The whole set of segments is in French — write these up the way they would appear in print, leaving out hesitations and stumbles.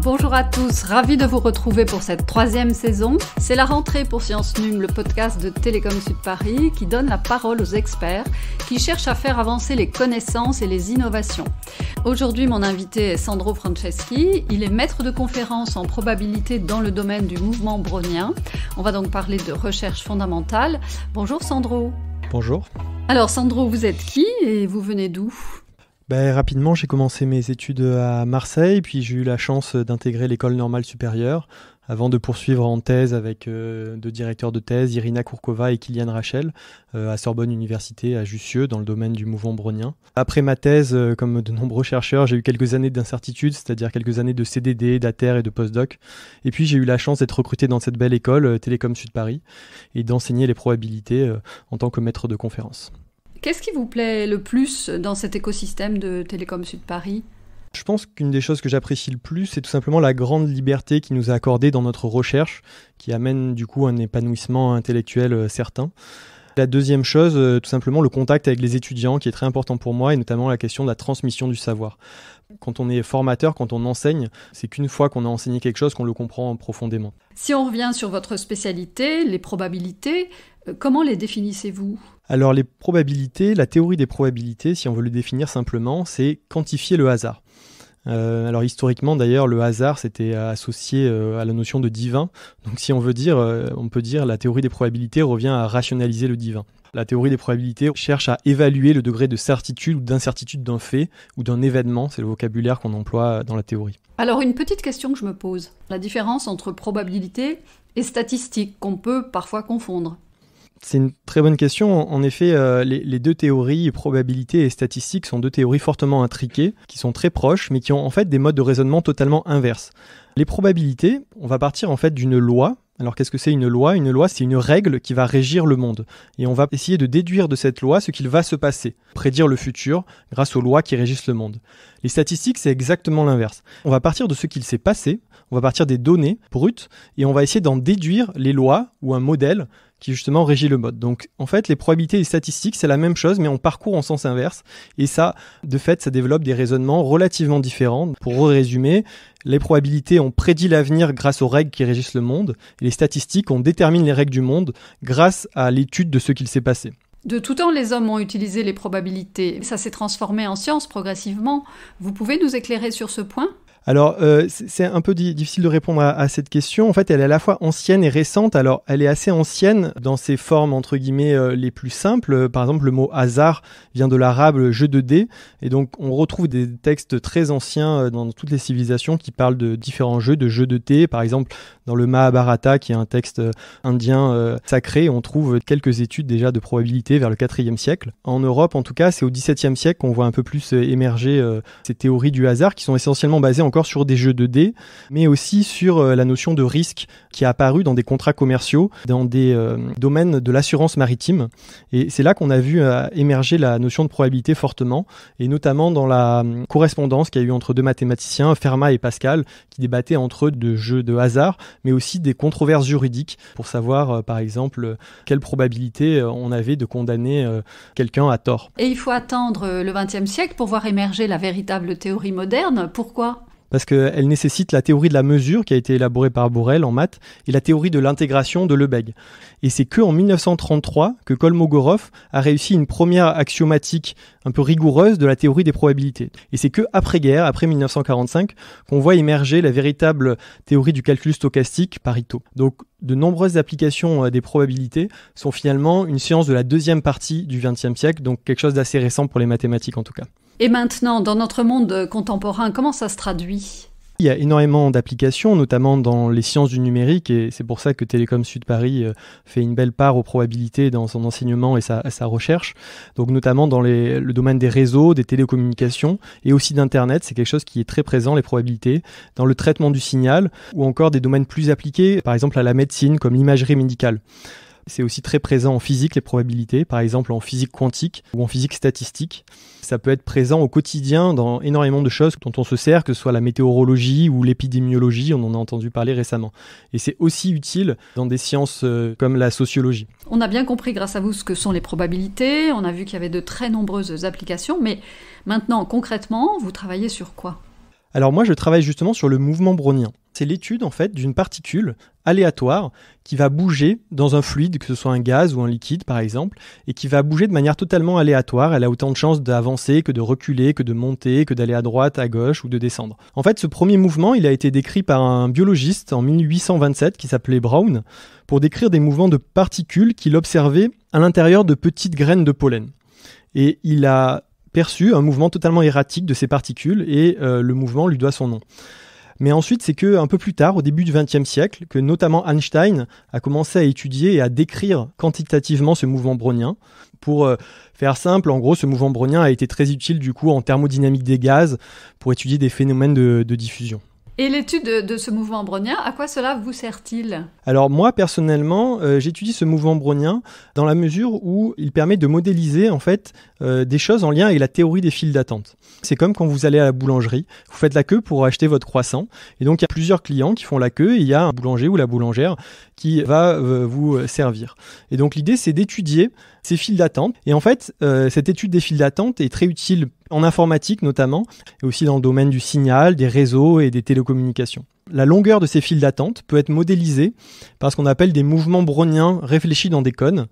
Bonjour à tous, ravi de vous retrouver pour cette 3e saison. C'est la rentrée pour Sciences Num, le podcast de Télécom Sud Paris qui donne la parole aux experts qui cherchent à faire avancer les connaissances et les innovations. Aujourd'hui, mon invité est Sandro Franceschi. Il est maître de conférences en probabilité dans le domaine du mouvement brownien. On va donc parler de recherche fondamentale. Bonjour Sandro. Bonjour. Alors Sandro, vous êtes qui et vous venez d'où ? Rapidement, j'ai commencé mes études à Marseille, puis j'ai eu la chance d'intégrer l'école normale supérieure avant de poursuivre en thèse avec deux directeurs de thèse, Irina Kourkova et Kylian Rachel, à Sorbonne Université à Jussieu, dans le domaine du mouvement brownien. Après ma thèse, comme de nombreux chercheurs, j'ai eu quelques années d'incertitude, c'est-à-dire quelques années de CDD, d'ATER et de postdoc. Et puis j'ai eu la chance d'être recruté dans cette belle école, Télécom Sud Paris, et d'enseigner les probabilités en tant que maître de conférence. Qu'est-ce qui vous plaît le plus dans cet écosystème de Télécom Sud Paris ? Je pense qu'une des choses que j'apprécie le plus, c'est tout simplement la grande liberté qui nous est accordée dans notre recherche, qui amène du coup un épanouissement intellectuel certain. La deuxième chose, tout simplement le contact avec les étudiants, qui est très important pour moi, et notamment la question de la transmission du savoir. Quand on est formateur, quand on enseigne, c'est qu'une fois qu'on a enseigné quelque chose qu'on le comprend profondément. Si on revient sur votre spécialité, les probabilités, comment les définissez-vous ? Alors les probabilités, la théorie des probabilités, si on veut le définir simplement, c'est quantifier le hasard. Alors historiquement d'ailleurs, le hasard c'était associé à la notion de divin. Donc si on veut dire, on peut dire la théorie des probabilités revient à rationaliser le divin. La théorie des probabilités cherche à évaluer le degré de certitude ou d'incertitude d'un fait ou d'un événement, c'est le vocabulaire qu'on emploie dans la théorie. Alors une petite question que je me pose, la différence entre probabilité et statistique qu'on peut parfois confondre. C'est une très bonne question. En effet, les deux théories, probabilité et statistique, sont deux théories fortement intriquées, qui sont très proches, mais qui ont en fait des modes de raisonnement totalement inverses. Les probabilités, on va partir en fait d'une loi. Alors qu'est-ce que c'est une loi ? Une loi, c'est une règle qui va régir le monde. Et on va essayer de déduire de cette loi ce qu'il va se passer, prédire le futur grâce aux lois qui régissent le monde. Les statistiques, c'est exactement l'inverse. On va partir de ce qu'il s'est passé, on va partir des données brutes, et on va essayer d'en déduire les lois ou un modèle qui justement régit le mode. Donc en fait, les probabilités et les statistiques, c'est la même chose, mais on parcourt en sens inverse. Et ça, de fait, ça développe des raisonnements relativement différents. Pour résumer, les probabilités, on prédit l'avenir grâce aux règles qui régissent le monde. Et les statistiques, on détermine les règles du monde grâce à l'étude de ce qu'il s'est passé. De tout temps, les hommes ont utilisé les probabilités. Ça s'est transformé en science progressivement. Vous pouvez nous éclairer sur ce point ? Alors, c'est un peu difficile de répondre à cette question. En fait, elle est à la fois ancienne et récente. Alors, elle est assez ancienne dans ses formes, entre guillemets, les plus simples. Par exemple, le mot hasard vient de l'arabe jeu de dés. Et donc, on retrouve des textes très anciens dans toutes les civilisations qui parlent de différents jeux de dés. Par exemple, dans le Mahabharata, qui est un texte indien sacré, on trouve quelques études déjà de probabilité vers le 4e siècle. En Europe, en tout cas, c'est au 17e siècle qu'on voit un peu plus émerger ces théories du hasard qui sont essentiellement basées encore sur des jeux de dés, mais aussi sur la notion de risque qui est apparue dans des contrats commerciaux, dans des domaines de l'assurance maritime. Et c'est là qu'on a vu émerger la notion de probabilité fortement, et notamment dans la correspondance qu'il y a eu entre deux mathématiciens, Fermat et Pascal, qui débattaient entre eux de jeux de hasard, mais aussi des controverses juridiques pour savoir, par exemple, quelle probabilité on avait de condamner quelqu'un à tort. Et il faut attendre le XXe siècle pour voir émerger la véritable théorie moderne. Pourquoi ? Parce qu'elle nécessite la théorie de la mesure qui a été élaborée par Borel en maths et la théorie de l'intégration de Lebesgue. Et c'est qu'en 1933 que Kolmogorov a réussi une première axiomatique un peu rigoureuse de la théorie des probabilités. Et c'est qu'après-guerre, après 1945, qu'on voit émerger la véritable théorie du calcul stochastique par Ito. Donc de nombreuses applications des probabilités sont finalement une science de la deuxième partie du XXe siècle, donc quelque chose d'assez récent pour les mathématiques en tout cas. Et maintenant, dans notre monde contemporain, comment ça se traduit ? Il y a énormément d'applications, notamment dans les sciences du numérique, et c'est pour ça que Télécom Sud Paris fait une belle part aux probabilités dans son enseignement et sa recherche. Donc notamment dans le domaine des réseaux, des télécommunications et aussi d'Internet, c'est quelque chose qui est très présent, les probabilités, dans le traitement du signal ou encore des domaines plus appliqués, par exemple à la médecine comme l'imagerie médicale. C'est aussi très présent en physique, les probabilités, par exemple en physique quantique ou en physique statistique. Ça peut être présent au quotidien dans énormément de choses dont on se sert, que ce soit la météorologie ou l'épidémiologie, on en a entendu parler récemment. Et c'est aussi utile dans des sciences comme la sociologie. On a bien compris grâce à vous ce que sont les probabilités, on a vu qu'il y avait de très nombreuses applications, mais maintenant, concrètement, vous travaillez sur quoi ? Alors moi, je travaille justement sur le mouvement brownien. C'est l'étude en fait d'une particule aléatoire qui va bouger dans un fluide, que ce soit un gaz ou un liquide par exemple, et qui va bouger de manière totalement aléatoire. Elle a autant de chances d'avancer que de reculer, que de monter, que d'aller à droite, à gauche ou de descendre. En fait, ce premier mouvement, il a été décrit par un biologiste en 1827 qui s'appelait Brown pour décrire des mouvements de particules qu'il observait à l'intérieur de petites graines de pollen. Et il a perçu un mouvement totalement erratique de ces particules et le mouvement lui doit son nom. Mais ensuite, c'est qu'un peu plus tard, au début du XXe siècle, que notamment Einstein a commencé à étudier et à décrire quantitativement ce mouvement brownien. Pour faire simple, en gros, ce mouvement brownien a été très utile du coup en thermodynamique des gaz pour étudier des phénomènes de diffusion. Et l'étude de ce mouvement brownien, à quoi cela vous sert-il ? Alors moi, personnellement, j'étudie ce mouvement brownien dans la mesure où il permet de modéliser en fait des choses en lien avec la théorie des files d'attente. C'est comme quand vous allez à la boulangerie, vous faites la queue pour acheter votre croissant, et donc il y a plusieurs clients qui font la queue, et il y a un boulanger ou la boulangère qui va vous servir. Et donc l'idée, c'est d'étudier ces files d'attente. Et en fait, cette étude des files d'attente est très utile en informatique notamment, et aussi dans le domaine du signal, des réseaux et des télécommunications. La longueur de ces files d'attente peut être modélisée par ce qu'on appelle des mouvements browniens réfléchis dans des cônes.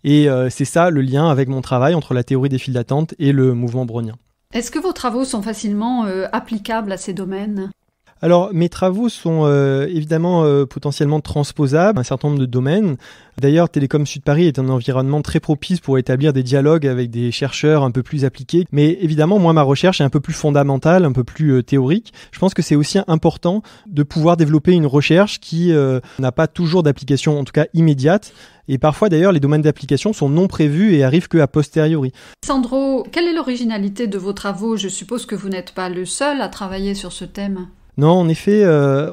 Et c'est ça le lien avec mon travail entre la théorie des files d'attente et le mouvement brownien. Est-ce que vos travaux sont facilement applicables à ces domaines ? Alors, mes travaux sont évidemment potentiellement transposables à un certain nombre de domaines. D'ailleurs, Télécom Sud Paris est un environnement très propice pour établir des dialogues avec des chercheurs un peu plus appliqués. Mais évidemment, moi, ma recherche est un peu plus fondamentale, un peu plus théorique. Je pense que c'est aussi important de pouvoir développer une recherche qui n'a pas toujours d'application, en tout cas immédiate. Et parfois, d'ailleurs, les domaines d'application sont non prévus et arrivent qu'à posteriori. Sandro, quelle est l'originalité de vos travaux ? Je suppose que vous n'êtes pas le seul à travailler sur ce thème. Non, en effet,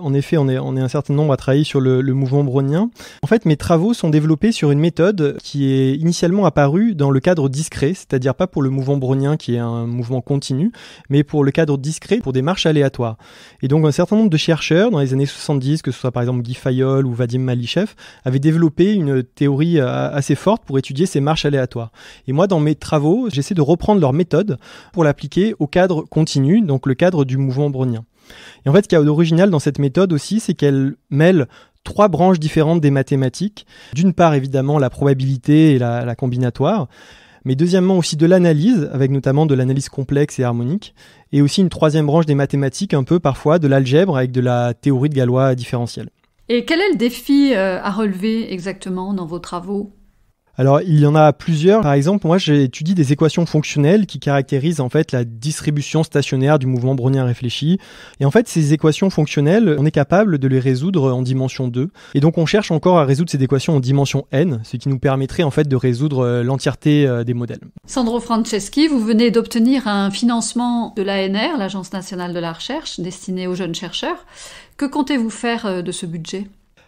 on est un certain nombre à travailler sur le mouvement brownien. En fait, mes travaux sont développés sur une méthode qui est initialement apparue dans le cadre discret, c'est-à-dire pas pour le mouvement brownien qui est un mouvement continu, mais pour le cadre discret, pour des marches aléatoires. Et donc, un certain nombre de chercheurs, dans les années 70, que ce soit par exemple Guy Fayol ou Vadim Malichev, avaient développé une théorie assez forte pour étudier ces marches aléatoires. Et moi, dans mes travaux, j'essaie de reprendre leur méthode pour l'appliquer au cadre continu, donc le cadre du mouvement brownien. Et en fait, ce qu'il y a d'original dans cette méthode aussi, c'est qu'elle mêle 3 branches différentes des mathématiques. D'une part, évidemment, la probabilité et la combinatoire, mais deuxièmement aussi de l'analyse, avec notamment de l'analyse complexe et harmonique, et aussi une 3e branche des mathématiques, un peu parfois de l'algèbre avec de la théorie de Galois différentielle. Et quel est le défi à relever exactement dans vos travaux ? Alors, il y en a plusieurs. Par exemple, moi, j'ai étudié des équations fonctionnelles qui caractérisent en fait la distribution stationnaire du mouvement brownien réfléchi. Et en fait, ces équations fonctionnelles, on est capable de les résoudre en dimension 2. Et donc, on cherche encore à résoudre ces équations en dimension n, ce qui nous permettrait en fait de résoudre l'entièreté des modèles. Sandro Franceschi, vous venez d'obtenir un financement de l'ANR, l'Agence nationale de la recherche, destiné aux jeunes chercheurs. Que comptez-vous faire de ce budget ?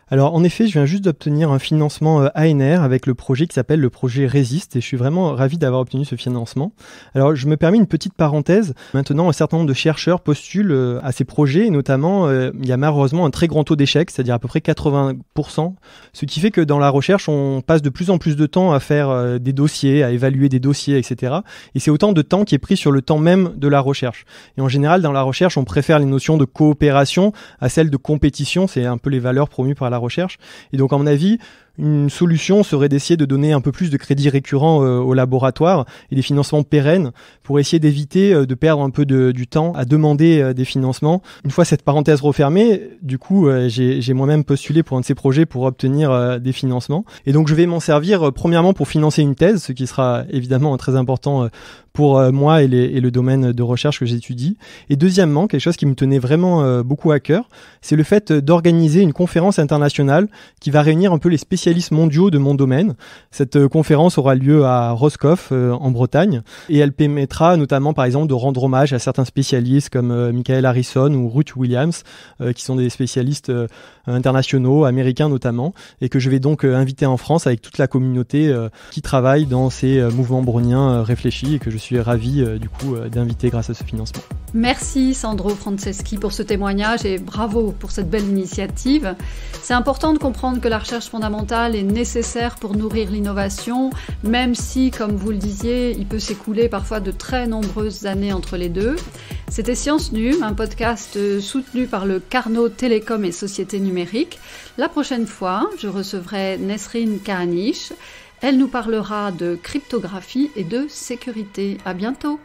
Alors en effet, je viens juste d'obtenir un financement ANR avec le projet qui s'appelle le projet Résiste et je suis vraiment ravi d'avoir obtenu ce financement. Alors je me permets une petite parenthèse. Maintenant, un certain nombre de chercheurs postulent à ces projets et notamment il y a malheureusement un très grand taux d'échec, c'est-à-dire à peu près 80%, ce qui fait que dans la recherche, on passe de plus en plus de temps à faire des dossiers, à évaluer des dossiers, etc. Et c'est autant de temps qui est pris sur le temps même de la recherche. Et en général, dans la recherche, on préfère les notions de coopération à celles de compétition, c'est un peu les valeurs promues par la recherche. Et donc, à mon avis, une solution serait d'essayer de donner un peu plus de crédits récurrents au laboratoire et des financements pérennes pour essayer d'éviter de perdre un peu du temps à demander des financements. Une fois cette parenthèse refermée, du coup, j'ai moi-même postulé pour un de ces projets pour obtenir des financements. Et donc, je vais m'en servir premièrement pour financer une thèse, ce qui sera évidemment très important pour moi et le domaine de recherche que j'étudie. Et deuxièmement, quelque chose qui me tenait vraiment beaucoup à cœur, c'est le fait d'organiser une conférence internationale qui va réunir un peu les spécialistes spécialistes mondiaux de mon domaine. Cette conférence aura lieu à Roscoff, en Bretagne, et elle permettra notamment, par exemple, de rendre hommage à certains spécialistes comme Michael Harrison ou Ruth Williams, qui sont des spécialistes internationaux, américains notamment, et que je vais donc inviter en France avec toute la communauté qui travaille dans ces mouvements browniens réfléchis et que je suis ravi d'inviter grâce à ce financement. Merci Sandro Franceschi pour ce témoignage et bravo pour cette belle initiative. C'est important de comprendre que la recherche fondamentale est nécessaire pour nourrir l'innovation, même si, comme vous le disiez, il peut s'écouler parfois de très nombreuses années entre les deux. C'était Science Num, un podcast soutenu par le Carnot Télécom et Société Numérique. La prochaine fois, je recevrai Nesrine Kahanish. Elle nous parlera de cryptographie et de sécurité. À bientôt.